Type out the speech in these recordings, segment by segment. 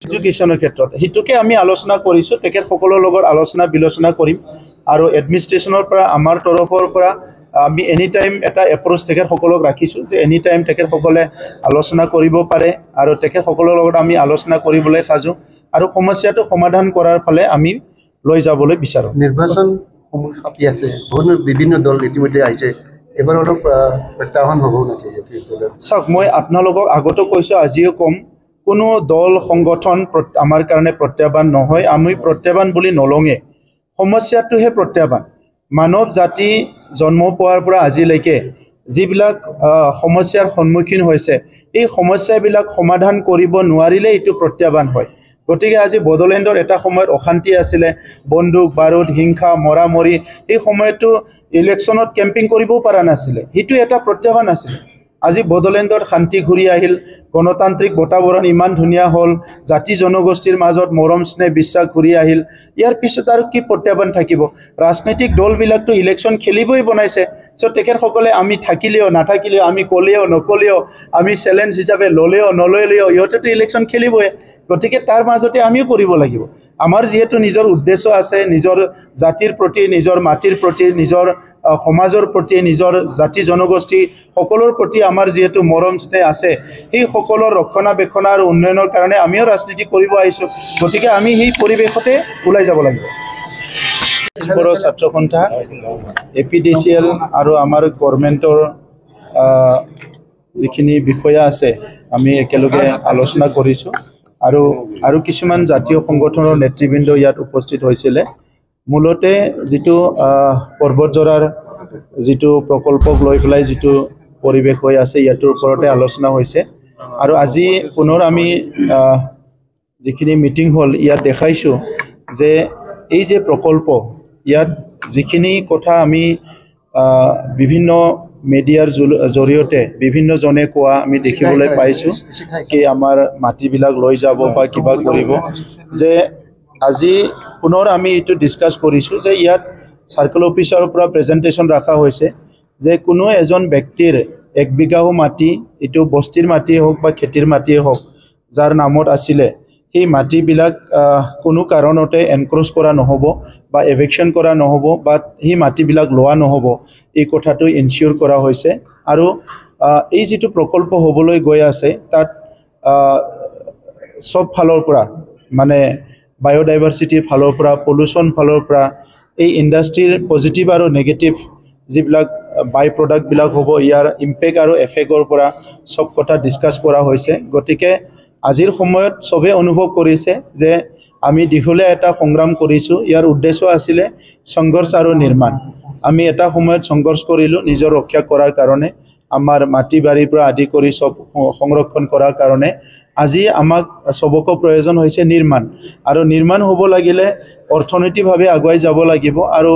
এডুকেশ্যনৰ ক্ষেত্ৰত হিতুকে আমি আলোচনা কৰিছোঁ তেখেতসকলৰ লগত আলোচনা বিলোচনা কৰিম আৰু এডমিনিষ্ট্ৰেশ্যনৰ পৰা আমাৰ তৰফৰ পৰা আমি এনি টাইম এটা এপ্ৰ'চ তেখেতসকলক ৰাখিছোঁ যে এনি টাইম তেখেতসকলে আলোচনা কৰিব পাৰে আৰু তেখেতসকলৰ লগত আমি আলোচনা কৰিবলৈ সাজু আৰু সমস্যাটো সমাধান কৰাৰ ফালে আমি লৈ যাবলৈ বিচাৰোঁ। নিৰ্বাচন কি আছে বিভিন্ন দল ইতিমধ্যে আহিছে এবাৰ অলপ প্ৰত্যাহ্বান হ'ব নেকি? চাওক মই আপোনালোকক আগতো কৈছোঁ আজিও ক'ম কোনো দল সংগঠন আমাৰ কাৰণে প্ৰত্যাহ্বান নহয় আমি প্ৰত্যাহ্বান বুলি নলঙে সমস্যাটোহে প্ৰত্যাহ্বান মানৱ জাতি জন্ম পোৱাৰ পৰা আজিলৈকে যিবিলাক সমস্যাৰ সন্মুখীন হৈছে এই সমস্যাবিলাক সমাধান কৰিব নোৱাৰিলে এইটো প্ৰত্যাহ্বান হয়। গতিকে আজি বড়োলেণ্ডৰ এটা সময়ত অশান্তি আছিলে বন্দুক বাৰুদ হিংসা মৰামৰি এই সময়তো ইলেকশ্যনত কেম্পিং কৰিবও পৰা নাছিলে সেইটো এটা প্ৰত্যাহ্বান আছিল। আজি বড়োলেণ্ডত শান্তি ঘূৰি আহিল গণতান্ত্ৰিক বাতাবৰণ ইমান ধুনীয়া হ'ল জাতি জনগোষ্ঠীৰ মাজত মৰম স্নেহ বিশ্বাস ঘূৰি আহিল ইয়াৰ পিছত আৰু কি প্ৰত্যাহ্বান থাকিব? ৰাজনৈতিক দলবিলাকতো ইলেকশ্যন খেলিবই বনাইছে চ' তেখেতসকলে আমি থাকিলেও নাথাকিলেও আমি ক'লেও নক'লেও আমি চেলেঞ্জ হিচাপে ল'লেও নল'লেও ইহঁতেতো ইলেকশ্যন খেলিবই। গতিকে তাৰ মাজতে আমিও কৰিব লাগিব আমাৰ যিহেতু নিজৰ উদ্দেশ্য আছে নিজৰ জাতিৰ প্ৰতি নিজৰ মাটিৰ প্ৰতি নিজৰ সমাজৰ প্ৰতি নিজৰ জাতি জনগোষ্ঠী সকলৰ প্ৰতি আমাৰ যিহেতু মৰম স্নেহ আছে সেই সকলৰ ৰক্ষণাবেক্ষণ আৰু উন্নয়নৰ কাৰণে আমিও ৰাজনীতি কৰিব আহিছোঁ। গতিকে আমি সেই পৰিৱেশতে ওলাই যাব লাগিব। বড়ো ছাত্ৰ সন্থা APDCL আৰু আমাৰ গভৰ্ণমেণ্টৰ যিখিনি বিষয়া আছে আমি একেলগে আলোচনা কৰিছোঁ আৰু কিছুমান জাতীয় সংগঠনৰ নেতৃবৃন্দ ইয়াত উপস্থিত হৈছিলে। মূলতে যিটো পৰ্বতজোৰাৰ যিটো প্ৰকল্পক লৈ পেলাই যিটো পৰিৱেশ হৈ আছে ইয়াৰ ওপৰতে আলোচনা হৈছে আৰু আজি পুনৰ আমি যিখিনি মিটিং হ'ল ইয়াত দেখাইছোঁ যে এই যে প্ৰকল্প ইয়াত যিখিনি কথা আমি বিভিন্ন মিডিয়াৰ জৰিয়তে বিভিন্নজনে কোৱা আমি দেখিবলৈ পাইছোঁ কি আমাৰ মাটিবিলাক লৈ যাব বা কিবা কৰিব যে আজি পুনৰ আমি এইটো ডিছকাছ কৰিছোঁ যে ইয়াত চাৰ্কল অফিচৰ পৰা প্ৰেজেণ্টেশ্যন ৰখা হৈছে যে কোনো এজন ব্যক্তিৰ 1 বিঘাও মাটি এইটো বস্তিৰ মাটিয়ে হওক বা খেতিৰ মাটিয়ে হওক যাৰ নামত আছিলে সেই মাটিবিলাক কোনো কাৰণতে এনক্ৰ'চ কৰা নহ'ব বা এভিকশ্যন কৰা নহ'ব বা সেই মাটিবিলাক লোৱা নহ'ব এই কথাটো ইনচিয়ৰ কৰা হৈছে আৰু এই যিটো প্ৰকল্প হ'বলৈ গৈ আছে তাত সব ফালৰ পৰা মানে বায়'ডাইভাৰ্চিটিৰ ফালৰ পৰা পলিউশ্যন ফালৰ পৰা এই ইণ্ডাষ্ট্ৰীৰ পজিটিভ আৰু নেগেটিভ যিবিলাক বাই প্ৰডাক্টবিলাক হ'ব ইয়াৰ ইম্পেক্ট আৰু এফেক্টৰ পৰা সব কথা ডিছকাছ কৰা হৈছে। গতিকে আজিৰ সময়ত সবে অনুভৱ কৰিছে যে আমি দীঘলীয়া এটা সংগ্ৰাম কৰিছোঁ ইয়াৰ উদ্দেশ্য আছিলে সংঘৰ্ষ আৰু নিৰ্মাণ। আমি এটা সময়ত সংঘৰ্ষ কৰিলোঁ নিজৰ ৰক্ষা কৰাৰ কাৰণে আমাৰ মাটি বাৰীৰ পৰা আদি কৰি সব সংৰক্ষণ কৰাৰ কাৰণে আজি আমাক সবকো প্ৰয়োজন হৈছে নিৰ্মাণ আৰু নিৰ্মাণ হ'ব লাগিলে অৰ্থনৈতিকভাৱে আগুৱাই যাব লাগিব আৰু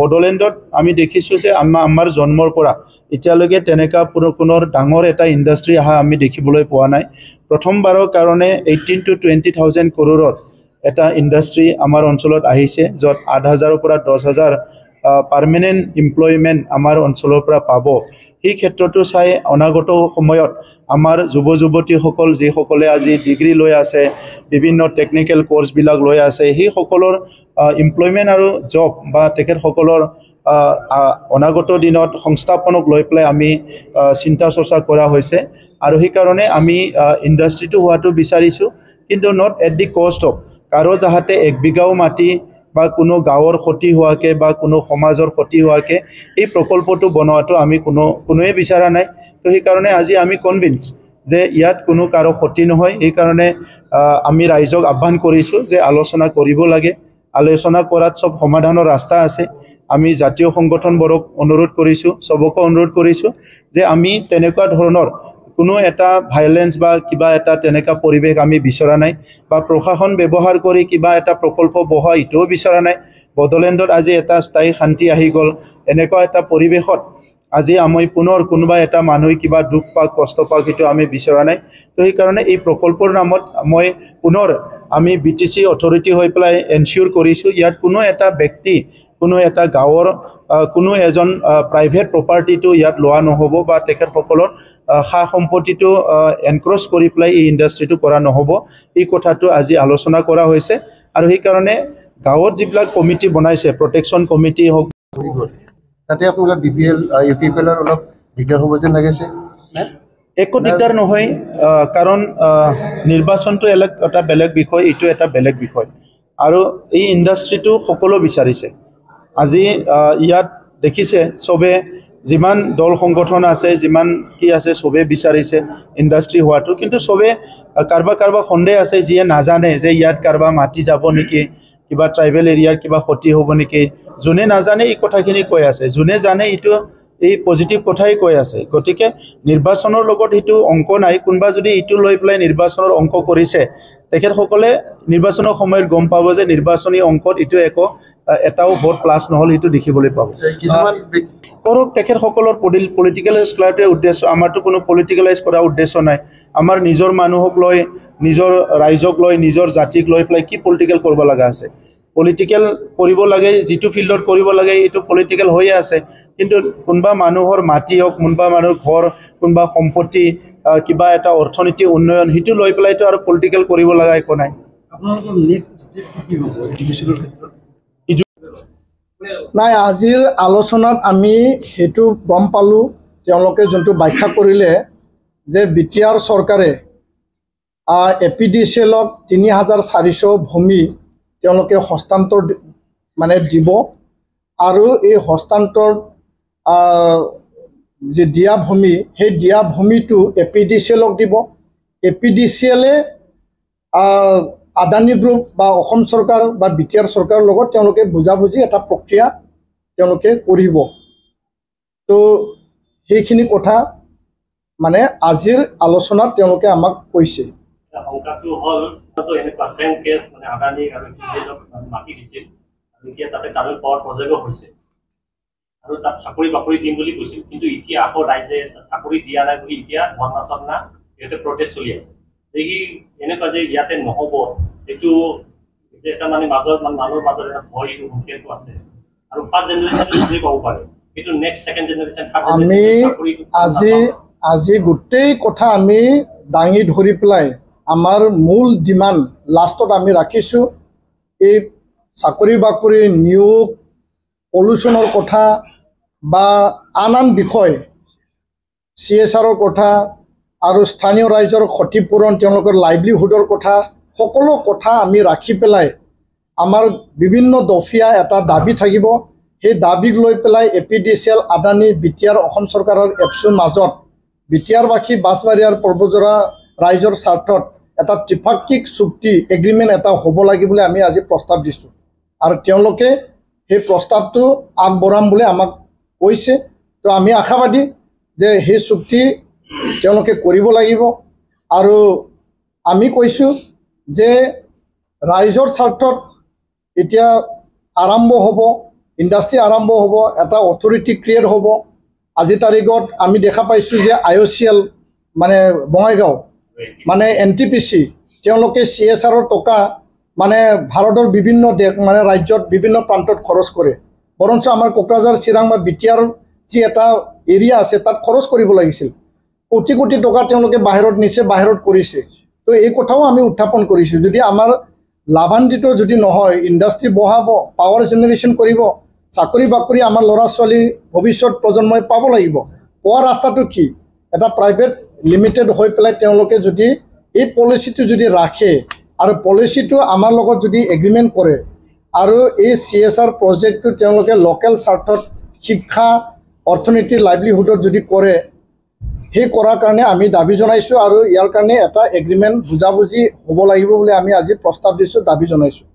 বড়োলেণ্ডত আমি দেখিছোঁ যে আমাৰ জন্মৰ পৰা এতিয়ালৈকে তেনেকুৱা পুনৰ ডাঙৰ এটা ইণ্ডাষ্ট্ৰী অহা আমি দেখিবলৈ পোৱা নাই। প্ৰথমবাৰৰ কাৰণে 18 to 20,000 কৰোৰৰ এটা ইণ্ডাষ্ট্ৰী আমাৰ অঞ্চলত আহিছে য'ত 8,000 পৰা 10,000 পাৰ্মানেণ্ট এমপ্লয়মেণ্ট আমাৰ অঞ্চলৰ পৰা পাব। সেই ক্ষেত্ৰতো চাই অনাগত সময়ত আমাৰ যুৱ যুৱতীসকল যিসকলে আজি ডিগ্ৰী লৈ আছে বিভিন্ন টেকনিকেল কোৰ্চবিলাক লৈ আছে সেই সকলৰ এমপ্লয়মেণ্ট আৰু জব বা তেখেতসকলৰ অনাগত দিনত সংস্থাপনক লৈ পেলাই আমি চিন্তা চৰ্চা কৰা হৈছে আৰু সেইকাৰণে আমি ইণ্ডাষ্ট্ৰীটো হোৱাটো বিচাৰিছোঁ কিন্তু not at the cost of কাৰো যাহাতে 1 বিঘাও মাটি বা কোনো গাঁৱৰ ক্ষতি হোৱাকৈ বা কোনো সমাজৰ ক্ষতি হোৱাকৈ এই প্ৰকল্পটো বনোৱাটো আমি কোনোৱে বিচৰা নাই। তো সেইকাৰণে আজি আমি কনভিন্স যে ইয়াত কোনো কাৰো ক্ষতি নহয়। সেইকাৰণে আমি ৰাইজক আহ্বান কৰিছোঁ যে আলোচনা কৰিব লাগে আলোচনা কৰাত সব সমাধানৰ ৰাস্তা আছে। আমি জাতীয় সংগঠনবোৰক অনুৰোধ কৰিছোঁ সবকে অনুৰোধ কৰিছোঁ যে আমি তেনেকুৱা ধৰণৰ কোনো এটা ভাইলেন্স বা কিবা এটা তেনেকুৱা পৰিৱেশ আমি বিচৰা নাই বা প্ৰশাসন ব্যৱহাৰ কৰি কিবা এটা প্ৰকল্প বহা এইটোও বিচৰা নাই। বড়োলেণ্ডত আজি এটা স্থায়ী শান্তি আহি গ'ল এনেকুৱা এটা পৰিৱেশত আজি আমি পুনৰ কোনোবা এটা মানুহে কিবা দুখ পাক কষ্ট পাক সেইটো আমি বিচৰা নাই। তো সেইকাৰণে এই প্ৰকল্পৰ নামত মই পুনৰ আমি BTC অথৰিটি হৈ পেলাই এনচিয়ৰ কৰিছোঁ ইয়াত কোনো এটা ব্যক্তি কোনো এটা গাঁৱৰ কোনো এজন প্ৰাইভেট প্ৰপাৰ্টিটো ইয়াত লোৱা নহ'ব বা তেখেতসকলৰ সা সম্পত্তিটো এনক্ৰচ কৰি পেলাই এই ইণ্ডাষ্ট্ৰিটো কৰা নহ'ব এই কথাটো আজি আলোচনা কৰা হৈছে আৰু সেইকাৰণে গাঁৱত যিবিলাক কমিটি বনাইছে প্ৰটেকশ্যন কমিটি হওক তাতে আপোনালোকৰ BPL UPPL অলপ দিগদাৰ হ'ব যেন লাগিছে একো দিগদাৰ নহয় কাৰণ নিৰ্বাচনটো এটা বেলেগ বিষয় এইটো এটা বেলেগ বিষয় আৰু এই ইণ্ডাষ্ট্ৰিটো সকলো বিচাৰিছে আজি ইয়াত দেখিছে চবে যিমান দল সংগঠন আছে যিমান কি আছে চবে বিচাৰিছে ইণ্ডাষ্ট্ৰি হোৱাটো কিন্তু চবে কাৰবা সন্দেহ আছে যিয়ে নাজানে যে ইয়াত কাৰবা মাটি যাব নেকি কিবা ট্ৰাইবেল এৰিয়াৰ কিবা ক্ষতি হ'ব নেকি যোনে নাজানে এই কথাখিনি কৈ আছে যোনে জানে এইটো এই পজিটিভ কথাই কৈ আছে গতিকে নিৰ্বাচনৰ লগত এইটো অংক নাই কোনবা যদি এইটো লৈ পেলাই নিৰ্বাচনৰ অংক কৰিছে তেখেতসকলে নিৰ্বাচনৰ সময়ত গম পাব যে নিৰ্বাচনী অংকত এইটো এটাও ভোট প্লাছ নহ'ল এইটো দেখিবলৈ পাব কৰক তেখেতসকলৰ পলিটিকেলাইজ কৰাটোৱে উদ্দেশ্য আমাৰতো কোনো পলিটিকেলাইজ কৰা উদ্দেশ্য নাই আমাৰ নিজৰ মানুহক লৈ নিজৰ ৰাইজক লৈ নিজৰ জাতিক লৈ পেলাই কি পলিটিকেল কৰিব লগা আছে পলিটিকেল কৰিব লাগে যিটো ফিল্ডত কৰিব লাগে এইটো পলিটিকেল হৈয়ে আছে কিন্তু কোনবা মানুহৰ মাটি হওক কোনবা মানুহৰ ঘৰ কোনবা সম্পত্তি কিবা এটা অৰ্থনীতি উন্নয়ন সেইটো লৈ পেলাইতো আৰু পলিটিকেল কৰিব লগা একো নাই আপোনালোকৰ নেক্সট ষ্টেপ কি হ'ব ইডিচিৰ ক্ষেত্ৰত নাই আজিৰ আলোচনাত আমি সেইটো গম পালোঁ তেওঁলোকে যোনটো ব্যাখ্যা কৰিলে যে বিটিআৰ চৰকাৰে APDCLক ৩,৪০০ ভূমি তেওঁলোকে হস্তান্তৰ মানে দিব আৰু এই হস্তান্তৰ যে দিয়া ভূমি সেই দিয়া ভূমিটো APDCLক দিব APDCLে আদানী গ্ৰুপ বা অসম চৰকাৰ বা বিটিআৰ চৰকাৰৰ লগত তেওঁলোকে বুজাবুজি এটা প্ৰক্ৰিয়া তেওঁলোকে কৰিব তো সেইখিনি কথা মানে আজিৰ আলোচনাত তেওঁলোকে আমাক কৈছে সংকাটো হল তো এনেকুৱা সেম কেছ মানে আদানী আৰু বিজেলক মাটি দিছিল আৰু এতিয়া তাতে কাৰো পাৱাৰ প্ৰজেক্ট হৈছে আৰু তাত চাকৰি বাকৰি দিম বুলি কৈছিল কিন্তু এতিয়া আকৌ ৰাইজে চাকৰি দিয়া নাই বুলি এতিয়া ধৰ্ণা চৰ্ণা ইয়াতে প্ৰটেষ্ট চলি আছে দেখি এনেকুৱা যে ইয়াতে নহ'ব এইটো এটা মানে মানুহৰ মাজত এটা ভয় হুমকিটো আছে আৰু ফাৰ্ষ্ট জেনেৰেশ্যন যদি ক'ব পাৰে কিন্তু নেক্সট ছেকেণ্ড জেনেৰেশ্যন আমি আজি গোটেই কথা আমি দাঙি ধৰি পেলাই আমাৰ মূল ডিমাণ্ড লাষ্টত আমি ৰাখিছোঁ এই চাকৰি বাকৰি নিয়োগ পলিউশ্যনৰ কথা বা আন বিষয় CSRৰ কথা আৰু স্থানীয় ৰাইজৰ ক্ষতিপূৰণ তেওঁলোকৰ লাইভলিহুডৰ কথা সকলো কথা আমি ৰাখি পেলাই আমাৰ বিভিন্ন দফীয়া এটা দাবী থাকিব সেই দাবীক লৈ পেলাই APDCL আদানী বিটিআৰ অসম চৰকাৰৰ এপছুৰ মাজত বিটিআৰবাসী বাছবাৰীয়াৰ পৰ্বজৰা ৰাইজৰ স্বাৰ্থত এটা ত্ৰিপাক্ষিক চুক্তি এগ্ৰিমেণ্ট এটা হ'ব লাগে বুলি আমি আজি প্ৰস্তাৱ দিছোঁ আৰু তেওঁলোকে সেই প্ৰস্তাৱটো আগবঢ়াম বুলি আমাক কৈছে তো আমি আশাবাদী যে সেই চুক্তি তেওঁলোকে কৰিব লাগিব আৰু আমি কৈছোঁ যে ৰাইজৰ স্বাৰ্থত এতিয়া আৰম্ভ হ'ব ইণ্ডাষ্ট্ৰি আৰম্ভ হ'ব এটা অথৰিটি ক্ৰিয়েট হ'ব আজি তাৰিখত আমি দেখা পাইছোঁ যে IOCL মানে বঙাইগাঁও মানে NTPC তেওঁলোকে CSRৰ টকা মানে ভাৰতৰ বিভিন্ন দেশ মানে ৰাজ্যত বিভিন্ন প্ৰান্তত খৰচ কৰে বৰঞ্চ আমাৰ কোকৰাঝাৰ চিৰাং বা বিটিআৰ যি এটা এৰিয়া আছে তাত খৰচ কৰিব লাগিছিল কোটি কোটি টকা তেওঁলোকে বাহিৰত নিছে বাহিৰত কৰিছে তো এই কথাও আমি উত্থাপন কৰিছোঁ যদি আমাৰ লাভান্বিত যদি নহয় ইণ্ডাষ্ট্ৰি বঢ়াব পাৱাৰ জেনেৰেশ্যন কৰিব চাকৰি বাকৰি আমাৰ ল'ৰা ছোৱালী ভৱিষ্যত প্ৰজন্মই পাব লাগিব পোৱা ৰাস্তাটো কি এটা প্ৰাইভেট লিমিটেড হৈ পেলাই তেওঁলোকে যদি এই পলিচিটো যদি ৰাখে আৰু পলিচিটো আমাৰ লগত যদি এগ্ৰিমেণ্ট কৰে আৰু এই CSR প্ৰজেক্টটো তেওঁলোকে লোকেল স্বাৰ্থত শিক্ষা অৰ্থনীতিৰ লাইভলিহুডত যদি কৰে সেই কৰাৰ কাৰণে আমি দাবী জনাইছোঁ আৰু ইয়াৰ কাৰণে এটা এগ্ৰিমেণ্ট বুজাবুজি হ'ব লাগিব বুলি আমি আজি প্ৰস্তাৱ দিছোঁ দাবী জনাইছোঁ